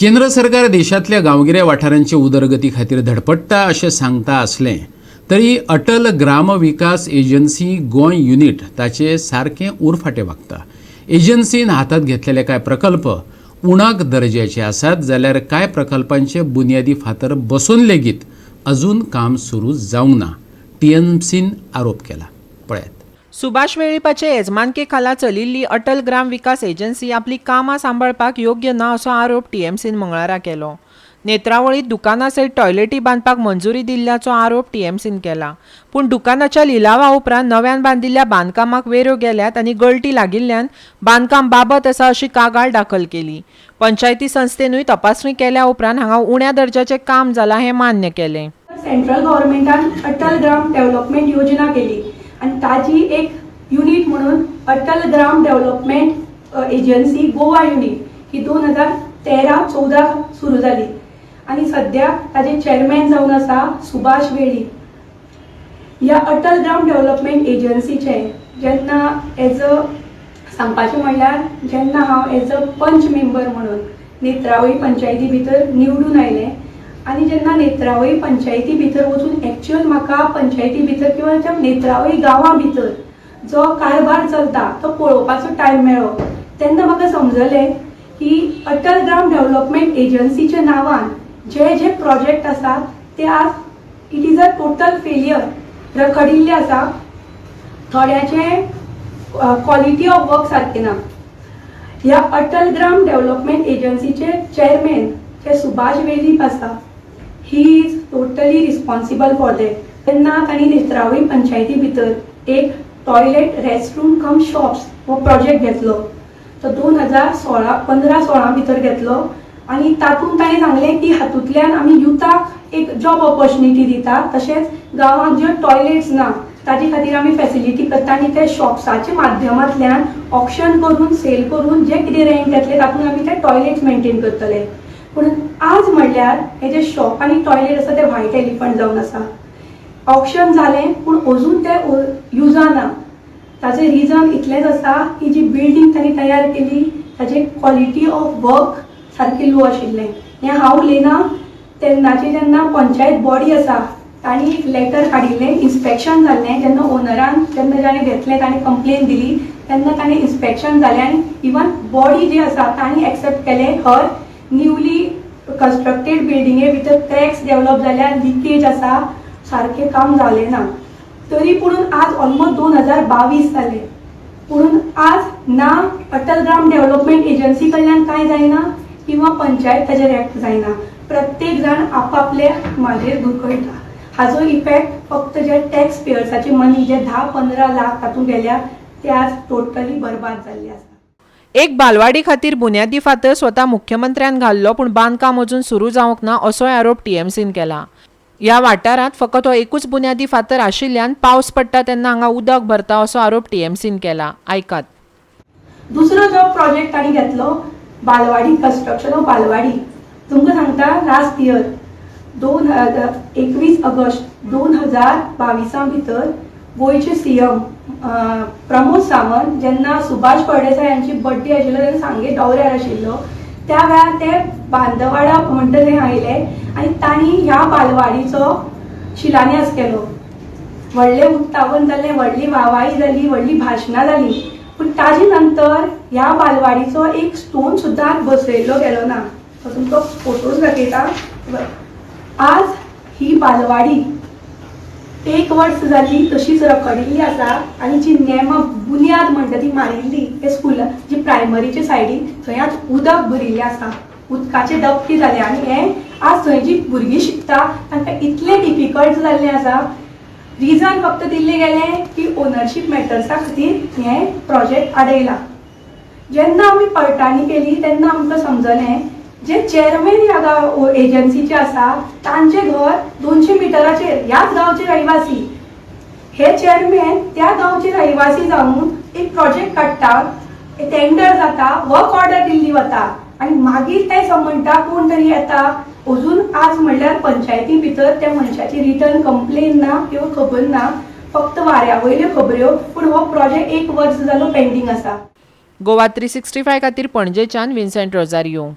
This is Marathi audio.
केंद्र सरकार देशातल्या गांवगिऱ्या वाठारांची उदरगती खातीर धडपडटा अशें सांगता आसलें तरी अटल ग्राम विकास एजन्सी गोंय युनिट ताचे सारकें उरफाटें वागता। एजन्सीन हातांत घेतलेले कांय प्रकल्प उणाक दर्ज्याचे आसात जाल्यार कांय प्रकल्पांचे बुन्यादी फातर बसून लेगीत अजून काम सुरू जावंक ना। टीएमसीन आरोप केला। पळयात। सुभाष वेळीपाचे येजमानके खाला चलिल्ली अटल ग्राम विकास एजन्सी आपली कामां सांबाळपाक योग्य ना असो आरोप टीएमसीन मंगळारा केलो। नेत्रावळीत दुकाना सयत टॉयलेटी बांदपाक मंजुरी दिल्ल्याचो आरोप टीएमसीन केला। पूण दुकानाच्या लिलावा उपरांत नव्यान बांदिल्ल्या बांदकामाक वेऱ्यो गेल्यात आनी गळटी लागिल्ल्यान बांदकाम बाबत आसा अशी कागाळ दाखल केली। पंचायती संस्थेनूय तपासणी केल्या उपरांत हांगा उण्या दर्जाचें काम जालां हें मान्य केलें। सेंट्रल गव्हर्नमेंटान अटल ग्राम डेव्हलपमेंट योजना केली आणि ताची एक युनिट म्हणून Atal Gram development agency Goa unit ही 2013-14 सुरू झाली आणि सध्या ताचे चेअरमॅन जावन आसा सुभाष वेळी। ह्या अटल ग्राम डेव्हलपमेंट एजन्सीचे जेन्ना एज अ सांगपाचें म्हणल्यार जेन्ना हांव एज अ पंच मेंबर म्हणून नेत्रावळी पंचायती भितर निवडून आयलें आणि जेन्ना नेत्रावळी पंचायती भितर वचून एक्चुअल म्हाका पंचायती भितर किंवा त्या नेत्रावळी गांवा भितर जो कारभार चलता तो पळोवपाचो टायम मेळ्ळो तेन्ना म्हाका समजलें की अटल ग्राम डेव्हलपमेंट एजन्सीच्या नांवान जे जे प्रोजेक्ट आसात ते आज it is a total failure रखडिल्ले आसा। थोड्याचे क्वॉलिटी ऑफ वर्क सारके ना। ह्या अटल ग्राम डेव्हलपमेंट एजन्सीचे चेअरमॅन जे सुभाष वेळीप आसा he is totally responsible for that. तेन्ना तांणी नेत्रावळी पंचायती भितर एक टॉयलेट रेस्टरूम कम शॉप्स हो प्रोजेक्ट घेतलो तो 2015-16 भितर घेतलो आणि तातूंत ताणें सांगलें की हातूंतल्यान आमी युथाक एक जॉब ऑपॉर्च्युनिटी दिता तशेंच गांवांत ज्यो टॉयलेट्स ना ताचे खातीर आमी फॅसिलिटी करता आनी ते शॉप्साच्या माध्यमांतल्यान ऑक्शन करून सेल करून जे कितें रेंट घेतले तातूंत आमी ते टॉयलेट्स मेंटेन करतले। पूण आज म्हणल्यार हे जे शॉप आनी टॉयलेट आसा ते व्हायट एलिफंट जावन आसा। ऑक्शन जालें पूण अजून ते युजाना। ताचें रिजन इतलेंच आसा की जी बिल्डींग तांणी तयार केली ताची क्वॉलिटी ऑफ वर्क सारकी लो आशिल्लें। हें हांव उलयना तेन्नाची जेन्ना पंचायत बॉडी आसा तांणी एक लेटर काडिल्लें इन्स्पेक्शन जाल्लें जेन्ना ओनरान जेन्ना जाणें घेतलें ताणें कंप्लेन दिली तेन्ना ताणें इन्स्पेक्शन जालें आनी इवन बॉडी जी आसा तांणी एक्सेप्ट केलें हर न्यूली कंस्ट्रक्टेड बिल्डिंगे भितर क्रॅक्स डेव्हलप जाल्यार लिकेज आसा सारकें काम जालें ना। तरी पुणून आज ऑलमोस्ट 2022 जाले पुणून आज ना अटल ग्राम डेव्हलपमेंट एजन्सी कडल्यान कांय जायना किंवा पंचायत ताजेर एक्ट जायना। प्रत्येक जाण आपापले मागीर घुकळटा। हाजो इफेक्ट फक्त जे टॅक्स पेयर्साचे मनी जे 10-15 लाख तातूंत गेल्या ते आज टोटली बरबाद जाल्ले आसा। एक बालवाडी खातीर बुन्यादी फातर स्वता मुख्यमंत्र्यान घाल्लो पूण बांदकाम अजून सुरू जावंक ना असोय आरोप टीएमसीन केला। ह्या वाठारांत फकत हो एकूच बुन्यादी फातर आशिल्ल्यान पावस पडटा तेन्ना हांगा उदक भरता असो आरोप टीएमसीन केला। आयकात। दुसरो जो प्रोजेक्ट तांणी घेतलो बालवाडी कंस्ट्रक्शन ऑफ बालवाडी तुमकां सांगता लास्ट इयर 21 ऑगस्ट 2022 भितर गोंयचे सीएम प्रमोद सावंत जेन्ना सुभाष फळदेसाय यांची बर्थडे आशिल्लो तेन्ना सांगे दौऱ्यार आशिल्लो त्या वेळार ते बांदवाडा म्हणटा थंय आयले आनी तांणी ह्या बालवाडीचो शिलान्यास केलो। व्हडलें उक्तावण जालें, व्हडली वाहवाही जाली, व्हडली भाशणां जाली पूण ताजे नंतर ह्या बालवाडीचो एक स्टोन सुद्दां बसयल्लो गेलो ना। तुमकां फोटोज दाखयता। आज ही बालवाडी 1 वर्स जाली तशीच रखडिल्ली आसा आनी जी नेमां बुन्याद म्हणटा ती मारिल्ली ते स्कूल जी प्रायमरीचे सायडीक थंय आज उदक भरिल्लें आसा। उदकाचे डबके जाले आनी हें आज थंय जी भुरगीं शिकता तांकां इतलें डिफिकल्ट जाल्लें आसा। रिजन फक्त दिल्लें गेलें की ओनरशीप मॅटर्सा खातीर हें प्रोजेक्ट आडयला। जेन्ना आमी पडताळणी केली तेन्ना आमकां समजलें जे चेअरमॅन ह्या एजन्सीचे आसा तांचे घर 200 मिटराचेर ह्याच गांवचे रहिवासी। हे चेअरमॅन त्या गांवचे रहिवासी जावन एक प्रोजेक्ट काडटा, टेंडर जाता, वर्क ऑर्डर दिल्ली वता आनी मागीर ते म्हणटा कोण तरी येता। अजून आज म्हणल्यार पंचायती भितर त्या मनशाची रिटर्न कंप्लेन ना किंवा खबर ना, फक्त वाऱ्या वयल्यो खबऱ्यो। पूण हो प्रोजेक्ट 1 वर्स जालो पेंडींग आसा। गोवा 365 खातीर पणजेच्यान विन्सेंट रोजारियो।